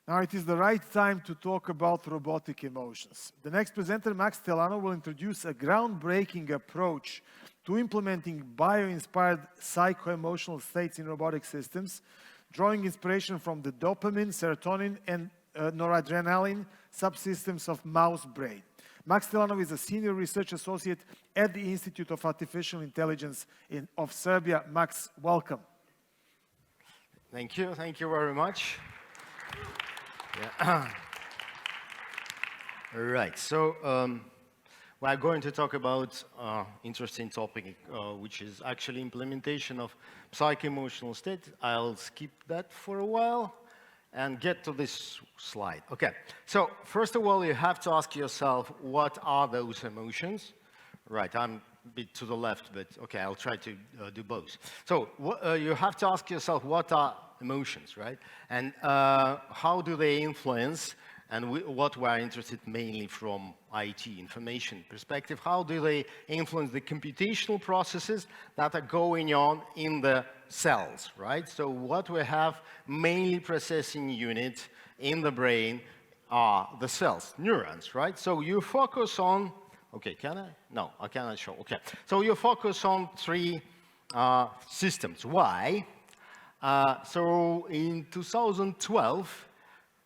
Now it is the right time to talk about robotic emotions. The next presenter, Max Talanov, will introduce a groundbreaking approach to implementing bio-inspired psycho-emotional states in robotic systems, drawing inspiration from the dopamine, serotonin, and noradrenaline subsystems of mouse brain. Max Talanov is a senior research associate at the Institute of Artificial Intelligence of Serbia. Max, welcome. Thank you very much. Yeah. All right, so we're going to talk about interesting topic, which is actually implementation of psycho-emotional state. I'll skip that for a while and get to this slide. Okay, so first of all, you have to ask yourself, what are those emotions? Right, I'm a bit to the left, but okay, I'll try to do both. So you have to ask yourself, what are emotions, right? And how do they influence, and what we're interested mainly from IT information perspective, how do they influence the computational processes that are going on in the cells, right? So what we have mainly processing unit in the brain are the cells, neurons, right? So you focus on, okay, can I? No, I cannot show, okay. So you focus on three systems. Why? So in 2012,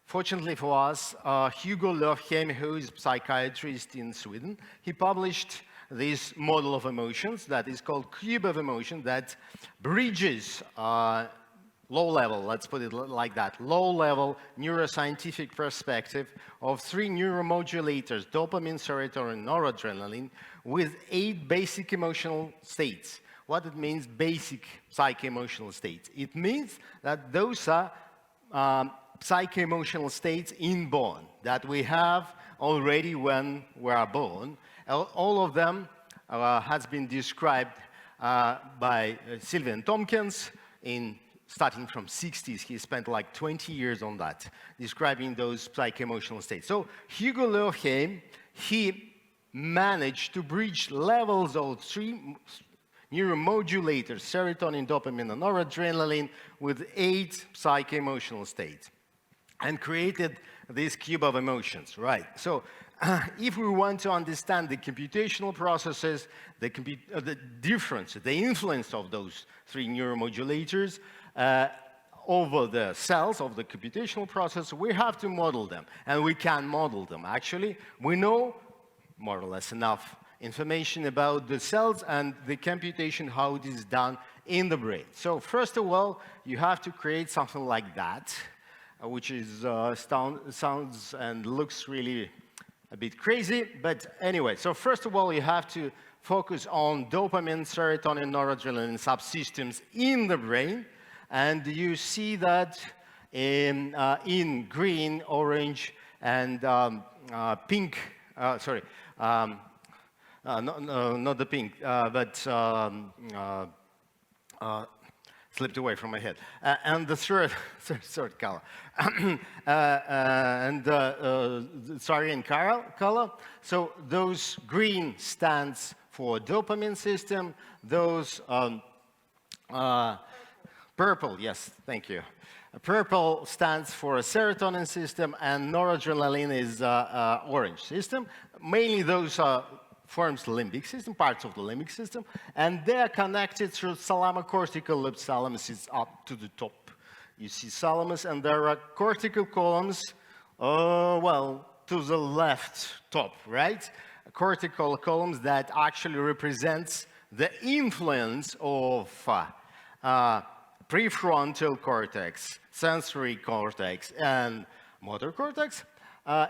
fortunately for us, Hugo Löfgren, who is a psychiatrist in Sweden, he published this model of emotions that is called cube of emotion that bridges low-level, let's put it like that, low-level neuroscientific perspective of three neuromodulators, dopamine, serotonin, noradrenaline, with 8 basic emotional states. What it means, basic psycho-emotional states? It means that those are psycho-emotional states inborn, that we have already when we are born. All of them has been described by Sylvain Tompkins starting from 60s. He spent like 20 years on that, describing those psycho-emotional states. So Hugo Löfgren, he managed to bridge levels of 3 neuromodulators, serotonin, dopamine, and noradrenaline, with 8 psycho-emotional states, and created this cube of emotions, right? So if we want to understand the computational processes, the difference, the influence of those 3 neuromodulators over the cells of the computational process, we have to model them, and we can model them. Actually, we know more or less enough information about the cells and the computation, how it is done in the brain. So first of all, you have to create something like that, which is sounds and looks really a bit crazy, but anyway. So first of all, you have to focus on dopamine, serotonin, noradrenaline subsystems in the brain, and you see that in green, orange, and pink. Sorry. Not the pink, but slipped away from my head. And the third color, and cyan color. So those green stands for dopamine system. Those purple, yes, thank you. Purple stands for a serotonin system, and noradrenaline is orange system. Mainly those forms the limbic system, parts of the limbic system, and they're connected through thalamocortical loop. Thalamus is up to the top. You see thalamus, and there are cortical columns, well, to the left top, right? Cortical columns that actually represents the influence of prefrontal cortex, sensory cortex, and motor cortex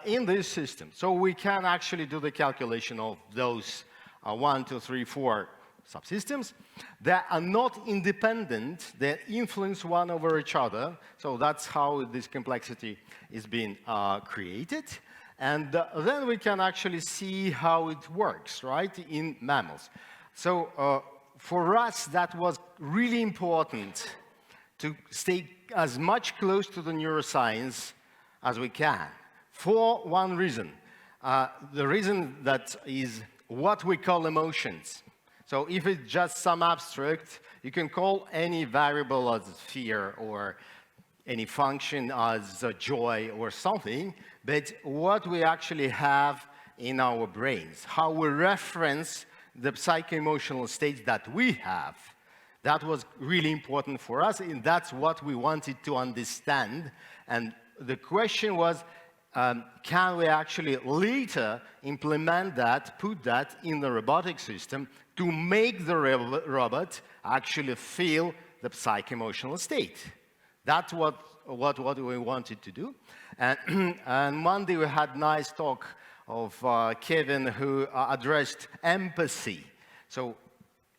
in this system. So we can actually do the calculation of those 1, 2, 3, 4 subsystems. They are not independent. They influence one over each other. So that's how this complexity is being created. And then we can actually see how it works, right, in mammals. So for us, that was really important to stay as much close to the neuroscience as we can, for one reason. The reason that is what we call emotions. So if it's just some abstract, you can call any variable as fear or any function as joy or something, but what we actually have in our brains, how we reference the psycho-emotional states that we have. That was really important for us, and that's what we wanted to understand. And the question was, can we actually later implement that, put that in the robotic system to make the robot actually feel the psycho-emotional state? That's what we wanted to do. And Monday we had a nice talk of Kevin, who addressed empathy. So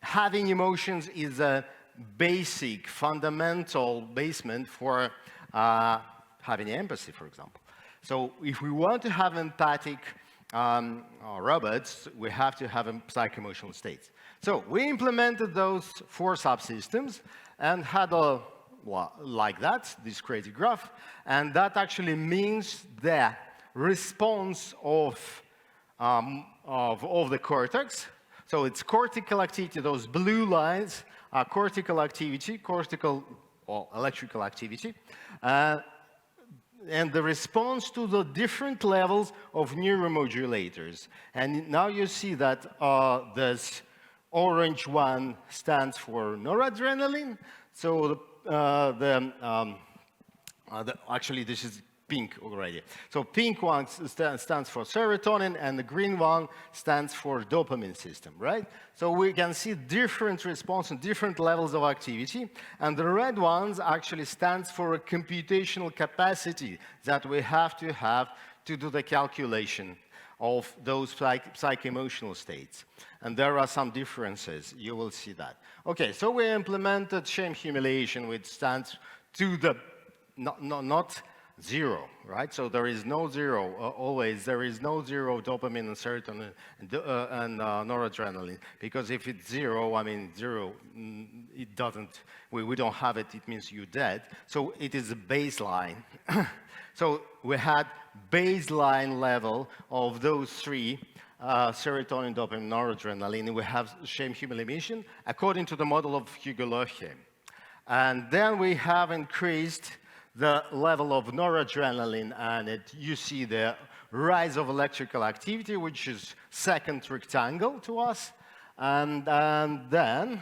having emotions is a basic, fundamental basement for having empathy, for example. So if we want to have empathic robots, we have to have psycho-emotional states. So we implemented those 4 subsystems and had a, like that, this crazy graph. And that actually means the response of the cortex. So it's cortical activity, those blue lines are cortical activity, electrical activity. And the response to the different levels of neuromodulators. And now you see that this orange one stands for noradrenaline. So actually this is pink already. So pink one stands for serotonin, and the green one stands for dopamine system, right? So we can see different response and different levels of activity, and the red ones actually stands for a computational capacity that we have to do the calculation of those psycho-emotional states. And there are some differences, you will see that. Okay, so we implemented shame humiliation, which stands to the, not zero, right? So there is no zero, always. There is no zero dopamine and serotonin and noradrenaline. Because if it's zero, I mean, zero, it doesn't, we don't have it, it means you're dead. So it is a baseline. So we had baseline level of those 3, serotonin, dopamine, noradrenaline. We have shame humiliation according to the model of Hugo-Lohe. And then we have increased the level of noradrenaline, and you see the rise of electrical activity, which is second rectangle to us. And then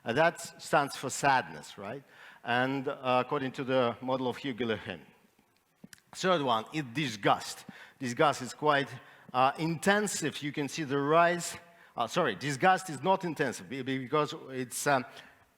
that stands for sadness, right? And according to the model of Hugo-Lohe. Third one is disgust. Disgust is quite intensive. You can see the rise. Disgust is not intensive because it's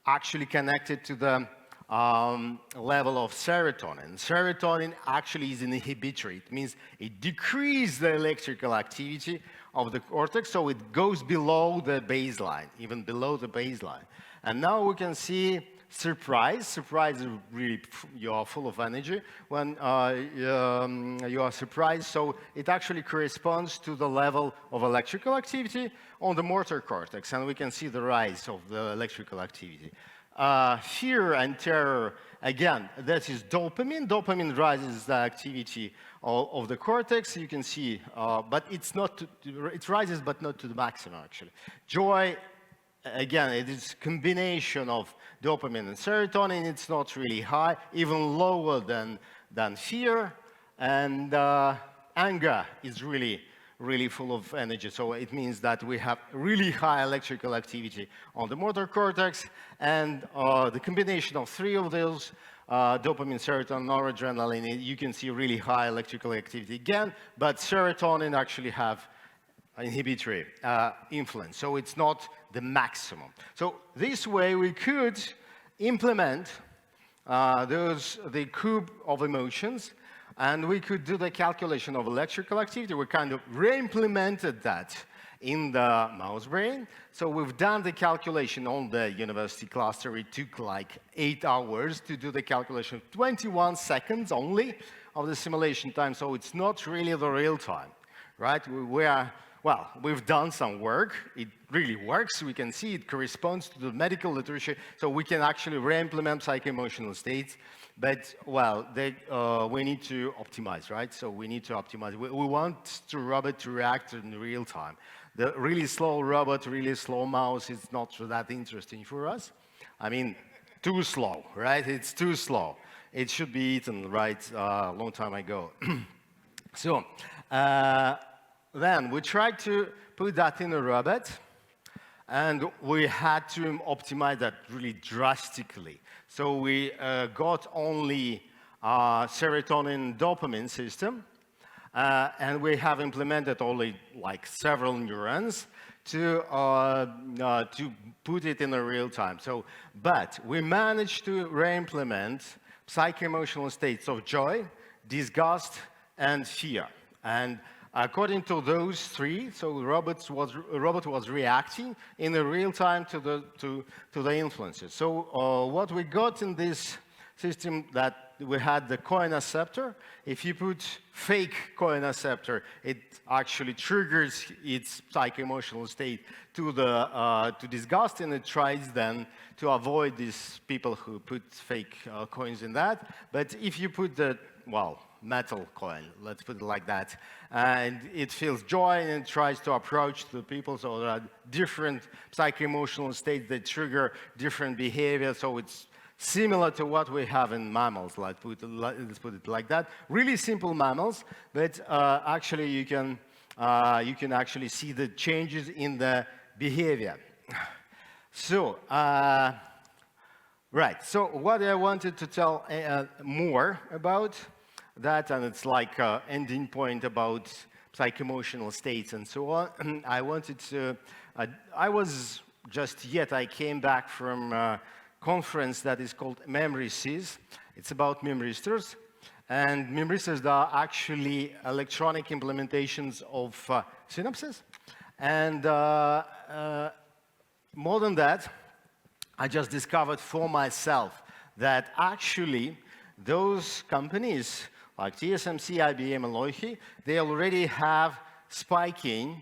actually connected to the level of serotonin. Serotonin actually is inhibitory. It means it decreases the electrical activity of the cortex, so it goes below the baseline, even below the baseline. And now we can see surprise. Surprise is really, you are full of energy when you are surprised. So it actually corresponds to the level of electrical activity on the motor cortex, and we can see the rise of the electrical activity. Fear and terror, again, that is dopamine. Dopamine rises the activity of the cortex. You can see, but it's not, it rises, but not to the maximum, actually. Joy, again, it is a combination of dopamine and serotonin. It's not really high, even lower than fear. And anger is really full of energy. So it means that we have really high electrical activity on the motor cortex, and the combination of 3 of those, dopamine, serotonin, noradrenaline, you can see really high electrical activity again, but serotonin actually have inhibitory influence, so it's not the maximum. So this way we could implement the cube of emotions, and we could do the calculation of electrical activity. We kind of re-implemented that in the mouse brain. So we've done the calculation on the university cluster. It took like 8 hours to do the calculation, 21 seconds only of the simulation time. So it's not really the real time, right? We've done some work. It really works. We can see it corresponds to the medical literature. So we can actually re-implement psycho-emotional states. But, we need to optimize, right? So we need to optimize. We want the robot to react in real time. The really slow robot, really slow mouse is not that interesting for us. I mean, too slow, right? It's too slow. it should be eaten right a long time ago. So then we tried to put that in a robot, and we had to optimize that really drastically. So we got only serotonin dopamine system, and we have implemented only like several neurons to put it in a real time. So, but we managed to re-implement psycho-emotional states of joy, disgust, and fear. And according to those three, so the robot was reacting in a real time to the influences. So what we got in this system, that we had the coinacceptor. If you put fake coinacceptor, it actually triggers its psycho-emotional state to disgust, and it tries then to avoid these people who put fake coins in that. But if you put the, well, metal coin, let's put it like that, and it feels joy and it tries to approach the people. So there are different psycho-emotional states that trigger different behavior. So it's similar to what we have in mammals, let's put it like that. Really simple mammals, but actually you can actually see the changes in the behavior. So, right, so what I wanted to tell more about that, and it's like an ending point about psycho-emotional states and so on. I wanted to, I came back from conference that is called Memrisys. It's about memristors. And memristors are actually electronic implementations of synapses. And more than that, I just discovered for myself that actually those companies like TSMC, IBM, and Loihi, they already have spiking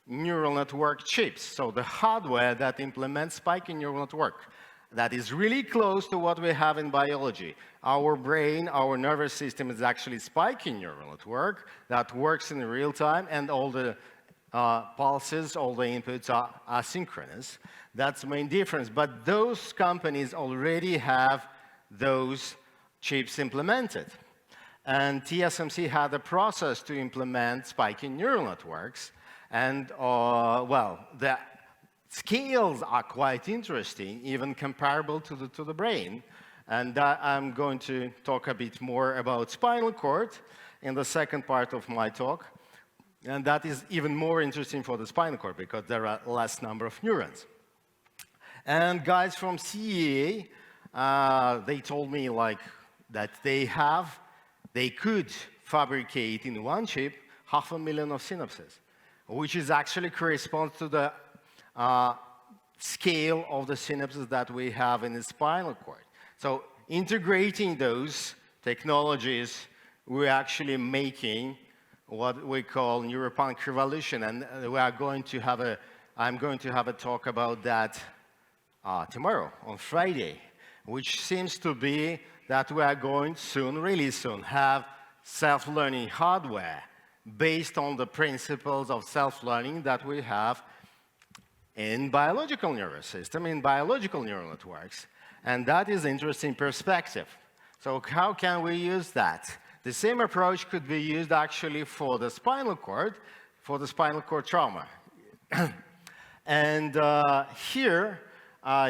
neural network chips. So the hardware that implements spiking neural network. That is really close to what we have in biology. Our brain, our nervous system is actually spiking neural network that works in real time, and all the pulses, all the inputs are asynchronous. That's the main difference. But those companies already have those chips implemented. And TSMC had a process to implement spiking neural networks. And, well, the scales are quite interesting, even comparable to the brain. And I'm going to talk a bit more about spinal cord in the second part of my talk. And that is even more interesting for the spinal cord because there are less number of neurons. And guys from CEA, they told me like that they could fabricate in one chip 500,000 of synapses, which is actually corresponds to the scale of the synapses that we have in the spinal cord. So integrating those technologies, we're actually making what we call neuropunk revolution, and we are going to have I'm going to have a talk about that tomorrow, on Friday, which seems to be that we are going soon, really soon, have self-learning hardware based on the principles of self-learning that we have in biological nervous system, in biological neural networks. And that is an interesting perspective. So how can we use that? The same approach could be used actually for the spinal cord trauma. And here,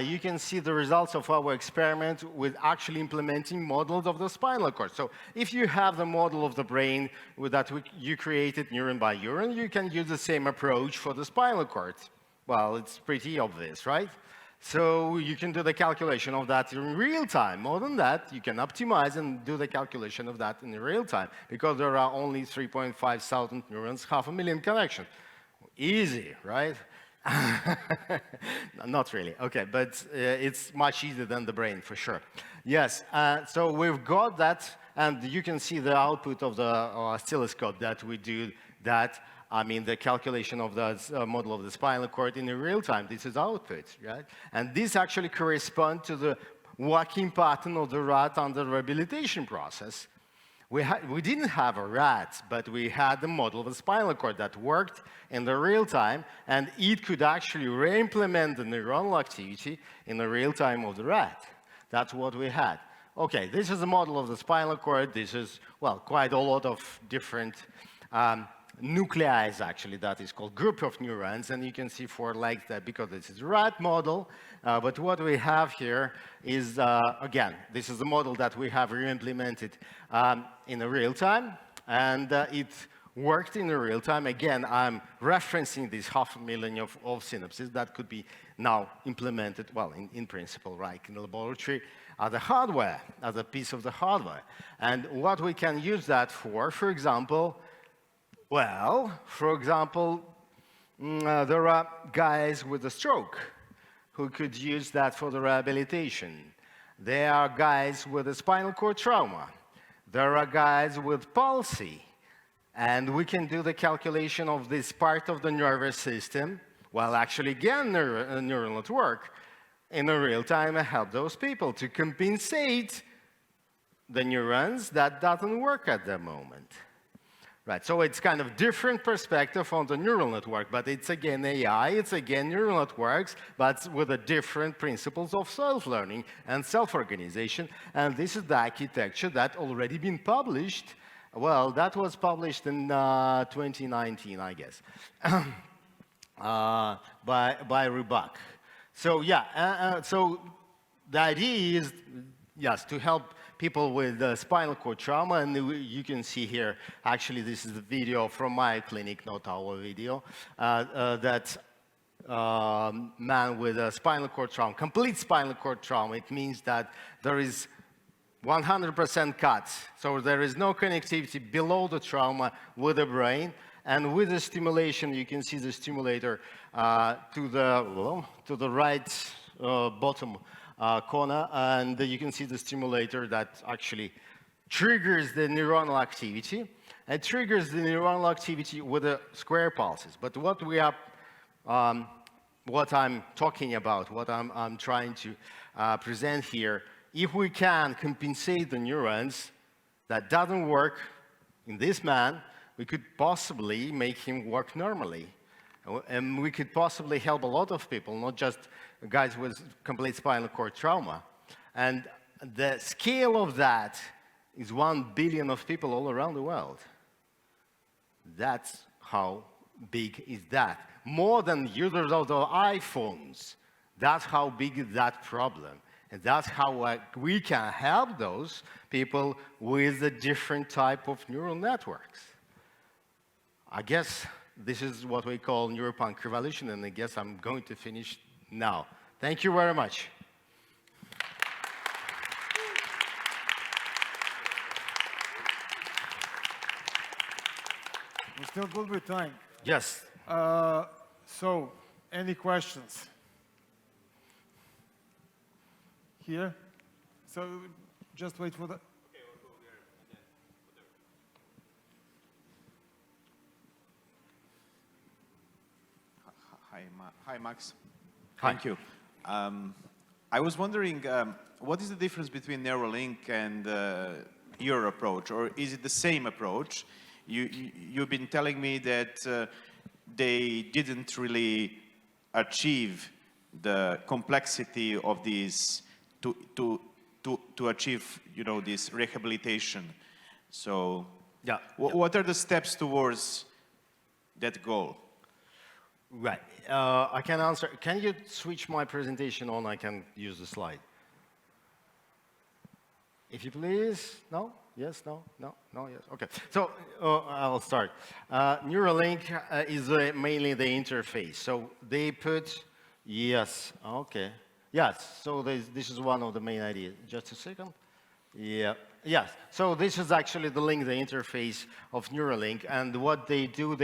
you can see the results of our experiment with actually implementing models of the spinal cord. So if you have the model of the brain that you created neuron by neuron, you can use the same approach for the spinal cord. Well, it's pretty obvious, right? So you can do the calculation of that in real time. More than that, you can optimize and do the calculation of that in real time because there are only 3.5 thousand neurons, 500,000 connections. Easy, right? Not really, okay, but it's much easier than the brain, for sure. Yes, so we've got that, and you can see the output of the oscilloscope that we do that. I mean, the calculation of the model of the spinal cord in real time. This is output, right? And this actually corresponds to the walking pattern of the rat under the rehabilitation process. We didn't have a rat, but we had the model of the spinal cord that worked in the real time, and it could actually re-implement the neuronal activity in the real time of the rat. That's what we had. Okay, this is a model of the spinal cord. This is, well, quite a lot of different nuclei, actually, that is called group of neurons. And you can see four legs that because this is a rat model. But what we have here is, again, this is a model that we have re-implemented in a real time. And it worked in real time. Again, I'm referencing these 500,000 of synapses that could be now implemented, well, in principle, right, in the laboratory as a hardware, as a piece of the hardware. And what we can use that for example, well, for example, there are guys with a stroke who could use that for the rehabilitation. There are guys with a spinal cord trauma. There are guys with palsy. And we can do the calculation of this part of the nervous system, while actually again neural network, in a real time and help those people to compensate the neurons that doesn't work at the moment. Right, so it's kind of different perspective on the neural network, but it's again AI, it's again neural networks, but with a different principles of self-learning and self-organization. And this is the architecture that already been published. Well, that was published in 2019, I guess, by Robotic. So yeah, so the idea is, yes, to help people with spinal cord trauma, and you can see here, actually this is the video from my clinic, not our video, that man with a spinal cord trauma, complete spinal cord trauma, it means that there is 100% cut, so there is no connectivity below the trauma with the brain, and with the stimulation, you can see the stimulator to the right bottom corner, and you can see the stimulator that actually triggers the neuronal activity. It triggers the neuronal activity with the square pulses. But what we are, what I'm talking about, what I'm trying to present here, if we can compensate the neurons that doesn't work in this man, we could possibly make him work normally. And we could possibly help a lot of people, not just guys with complete spinal cord trauma. And the scale of that is 1 billion of people all around the world. That's how big is that. More than users of the iPhones. That's how big is that problem. And that's how we can help those people with a different type of neural networks. I guess this is what we call neuropunk revolution, and I guess I'm going to finish now. Thank you very much. We're still good with time. Yes. So, any questions? Here? So, just wait for the... Hi, Max. Hi. Thank you. I was wondering, what is the difference between Neuralink and your approach, or is it the same approach? You've been telling me that they didn't really achieve the complexity of these to achieve, you know, this rehabilitation. So, Yeah. What are the steps towards that goal? Right. I can answer. Can you switch my presentation on? I can use the slide. If you please. No? Yes? No? No? No? Yes? Okay. So I'll start. Neuralink is mainly the interface. So they put, yes. Okay. Yes. So this is one of the main ideas. Just a second. Yeah. Yes. So this is actually the link, the interface of Neuralink. And what they do,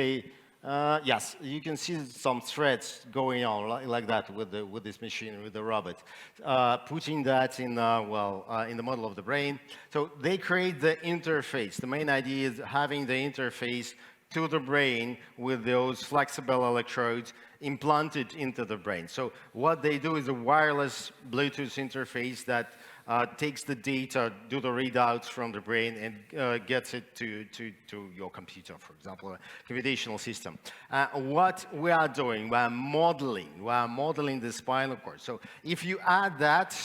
yes, you can see some threads going on like that with this machine, with the robot, putting that in in the model of the brain. So they create the interface. The main idea is having the interface to the brain with those flexible electrodes implanted into the brain. So what they do is a wireless Bluetooth interface that takes the data, do the readouts from the brain, and gets it to your computer, for example, a computational system. What we are doing, we are modeling the spinal cord. So if you add that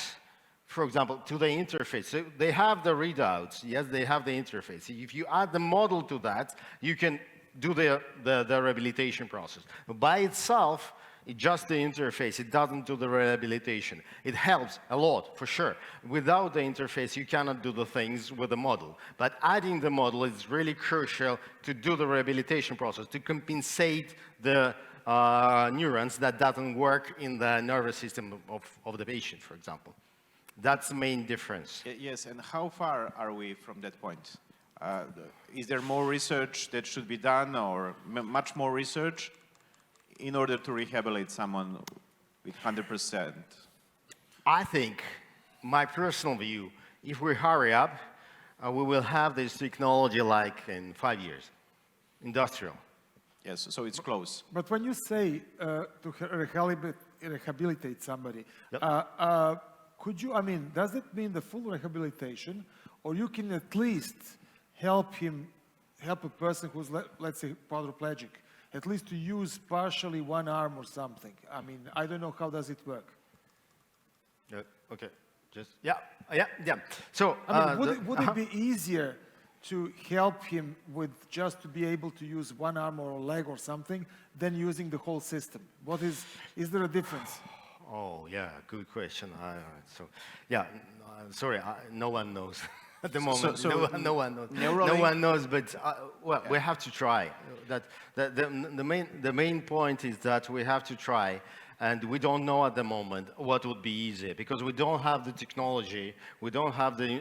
for example, to the interface. So they have the readouts. Yes, they have the interface. If you add the model to that, you can do the rehabilitation process. But by itself, it's just the interface. It doesn't do the rehabilitation. It helps a lot, for sure. Without the interface, you cannot do the things with the model. But adding the model is really crucial to do the rehabilitation process, to compensate the neurons that doesn't work in the nervous system of the patient, for example. That's the main difference. Yes, and how far are we from that point? Is there more research that should be done, or much more research in order to rehabilitate someone with 100%? I think, my personal view, if we hurry up, we will have this technology like in 5 years, industrial. Yes, so it's close. But when you say to rehabilitate somebody, Yep. could you, I mean, does it mean the full rehabilitation, or you can at least help a person who's, let's say, quadriplegic, at least to use partially one arm or something? I mean, I don't know, how does it work? Okay, just, yeah. So, I mean, would it be easier to help him with just to be able to use one arm or a leg or something than using the whole system? Is there a difference? Oh, yeah, good question. Sorry, no one knows at the moment. No one knows. No one knows, but well, we have to try. The main point is that we have to try, and we don't know at the moment what would be easy, because we don't have the technology, we don't have the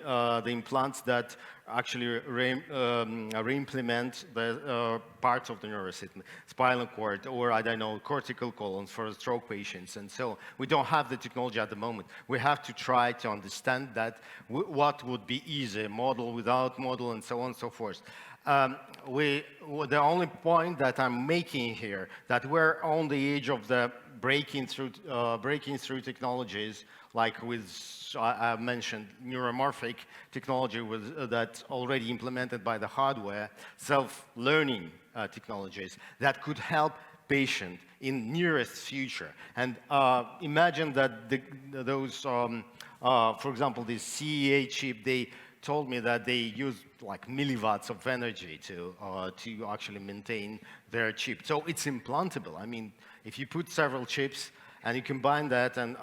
implants that actually re-implement the parts of the nervous system, spinal cord, or I don't know, cortical columns for stroke patients, and so we don't have the technology at the moment. We have to try to understand that what would be easy, model without model, and so on and so forth. The only point that I'm making here, that we're on the edge of the breaking through technologies, like with, I mentioned, neuromorphic technology that's already implemented by the hardware, self-learning technologies that could help patient in nearest future. And imagine that those, for example, this CEA chip, they told me that they use like milliwatts of energy to actually maintain their chip. So it's implantable. I mean, if you put several chips and you combine that, and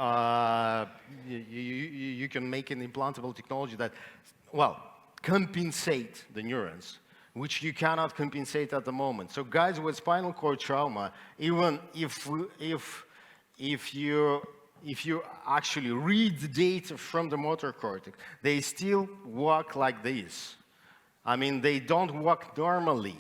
you can make an implantable technology that, well, compensate the neurons, which you cannot compensate at the moment. So guys with spinal cord trauma, even if you actually read the data from the motor cortex, they still walk like this. I mean, they don't walk normally.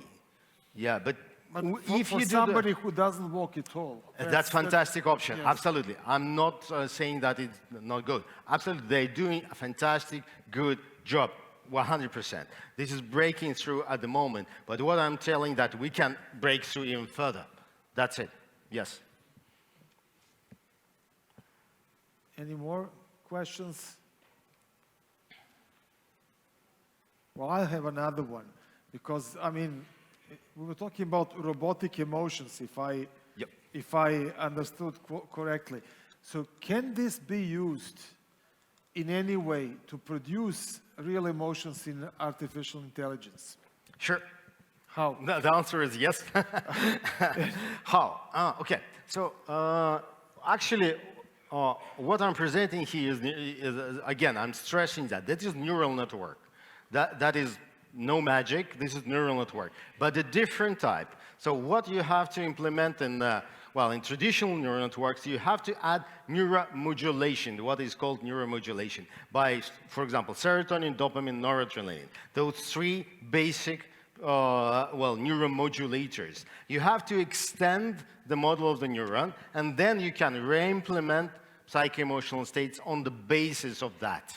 Yeah, but if for you somebody who doesn't walk at all, that's fantastic option. Yes. Absolutely. I'm not saying that it's not good. Absolutely, they're doing a fantastic, good job. 100%. This is breaking through at the moment. But what I'm telling that we can break through even further. That's it. Yes. Any more questions? Well, I have another one, because, I mean, we were talking about robotic emotions, if I understood correctly. So can this be used in any way to produce real emotions in artificial intelligence? Sure. How? The answer is yes. How? Okay. So actually, what I'm presenting here is, again, I'm stressing that is neural network. That is no magic. This is neural network, but a different type. So what you have to implement in, well, in traditional neural networks, you have to add neuromodulation, what is called neuromodulation, by, for example, serotonin, dopamine, noradrenaline. Those three basic, well, neuromodulators. You have to extend the model of the neuron, and then you can re-implement psycho-emotional states on the basis of that.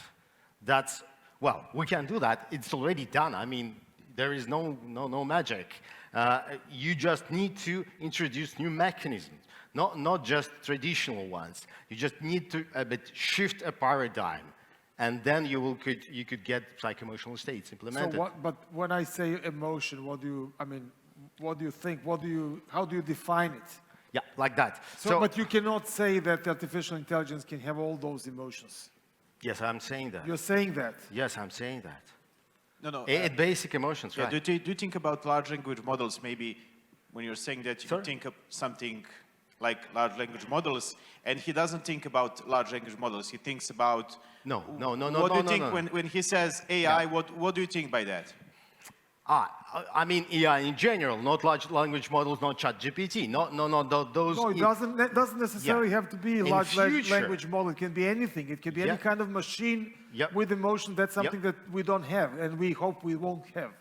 That's, well, we can do that. It's already done. I mean, there is no magic. You just need to introduce new mechanisms, not just traditional ones. You just need to shift a paradigm, and then you could get psycho-emotional states implemented. So but when I say emotion, what do you think? How do you define it? Yeah, like that. So, but you cannot say that artificial intelligence can have all those emotions. Yes, I'm saying that. You're saying that. Yes, I'm saying that. No. Basic emotions, Yeah, right? do you think about large language models maybe when you're saying that you Sorry? think of something like large language models, and he doesn't think about large language models, he thinks about... No. What do you think when he says AI, Yeah. what do you think by that? I mean AI in general, not large language models, not ChatGPT. Those... No, it doesn't necessarily have to be a In large future- language model. It can be anything. It can be any Yeah. kind of machine Yep. with emotion. That's something Yep. that we don't have, and we hope we won't have.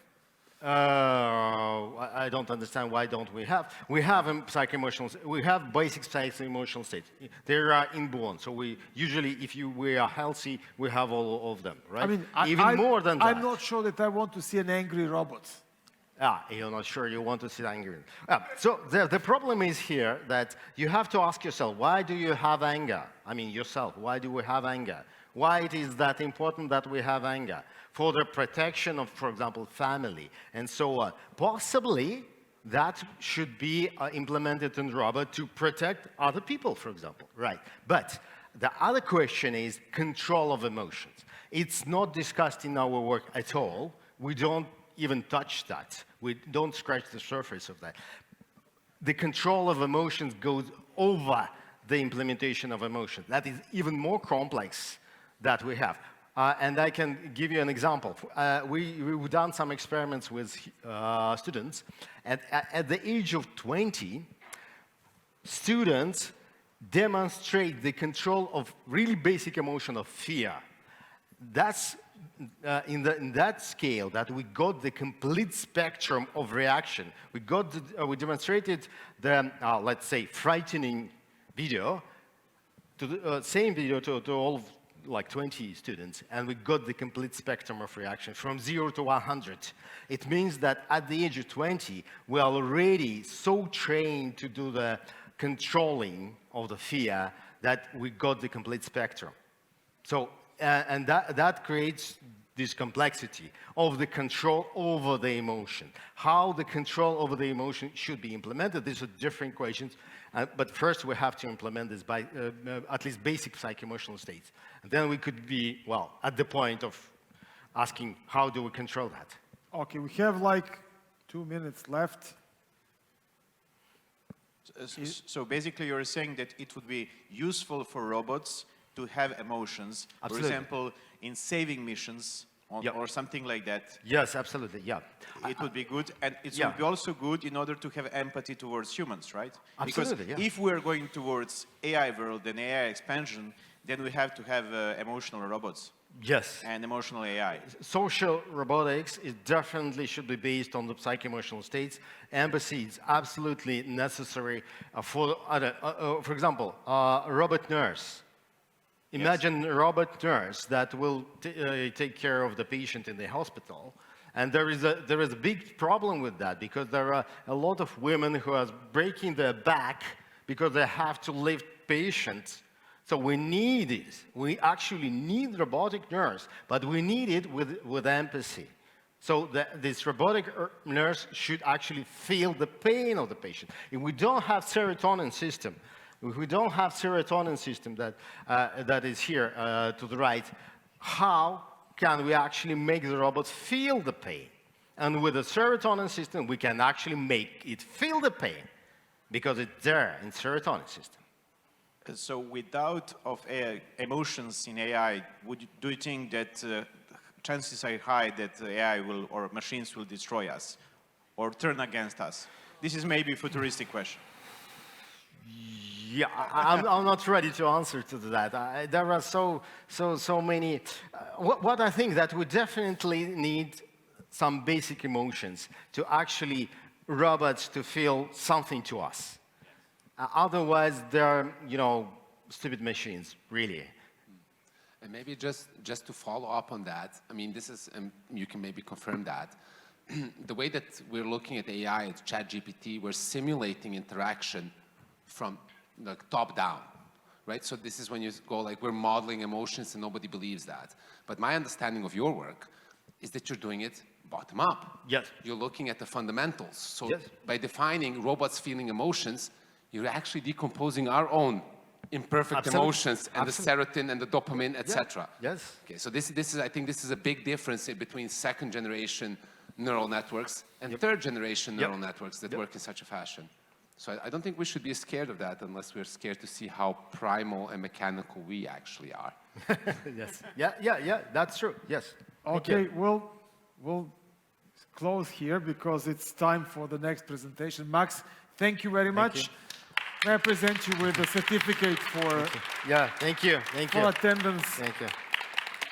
I don't understand why don't we have. We have psycho-emotional, we have basic psycho-emotional states. They are inborn. So we usually, if we are healthy, we have all of them, right? I mean, Even more than that. I'm not sure that I want to see an angry robot. You're not sure you want to see anger. So the problem is here that you have to ask yourself, why do you have anger? I mean, yourself, why do we have anger? Why it is that important that we have anger? For the protection of, for example, family and so on. Possibly that should be implemented in robot to protect other people, for example, right? But the other question is control of emotions. It's not discussed in our work at all. We don't even touch that. We don't scratch the surface of that. The control of emotions goes over the implementation of emotion. That is even more complex that we have. And I can give you an example. We've done some experiments with students. At the age of 20, students demonstrate the control of really basic emotion of fear. That's in that scale that we got the complete spectrum of reaction. We demonstrated the, let's say, frightening video, to the same video to all of like 20 students, and we got the complete spectrum of reaction from 0 to 100. It means that at the age of 20, we are already so trained to do the controlling of the fear that we got the complete spectrum. So, and that creates this complexity of the control over the emotion. How the control over the emotion should be implemented, these are different questions. But first, we have to implement this by at least basic psycho-emotional states. And then we could be, well, at the point of asking, how do we control that? Okay, we have like 2 minutes left. So basically, you're saying that it would be useful for robots to have emotions, Absolutely. for example, in saving missions or something like that. Yes, absolutely, yeah. It would be good, and it Yeah. would be also good in order to have empathy towards humans, right? Absolutely, because yeah. if we're going towards AI world and AI expansion, then we have to have emotional robots Yes. and emotional AI. Social robotics definitely should be based on the psycho-emotional states. Empathy is absolutely necessary for example, a robot nurse. Imagine a robot nurse that will take care of the patient in the hospital. And there is a big problem with that, because there are a lot of women who are breaking their back because they have to lift patients. So we need it. We actually need robotic nurse, but we need it with empathy. So this robotic nurse should actually feel the pain of the patient. If we don't have serotonin system, that is here to the right, how can we actually make the robot feel the pain? And with the serotonin system, we can actually make it feel the pain, because it's there in serotonin system. So without emotions in AI, do you think that chances are high that AI will, or machines will destroy us or turn against us? This is maybe a futuristic question. Yeah, I'm not ready to answer to that. There are so many. What I think that we definitely need some basic emotions to actually robots to feel something to us. Otherwise, they're stupid machines, really. And maybe just to follow up on that, I mean, this is you can maybe confirm that. The way that we're looking at AI, at ChatGPT, we're simulating interaction from like top down, right? So this is when you go like, we're modeling emotions and nobody believes that. But my understanding of your work is that you're doing it bottom up. Yes. You're looking at the fundamentals. So yes. by defining robots feeling emotions, you're actually decomposing our own imperfect Absolutely. emotions and Absolutely. the serotonin and the dopamine, etc. Yes. Okay, so this is, I think this is a big difference between second generation neural networks and third generation neural networks that work in such a fashion. So I don't think we should be scared of that unless we're scared to see how primal and mechanical we actually are. Yes. Yeah, that's true. Yes. Okay, we'll close here because it's time for the next presentation. Max, thank you very much. May I present you with a certificate for Yeah, thank you. Thank you. attendance. Thank you.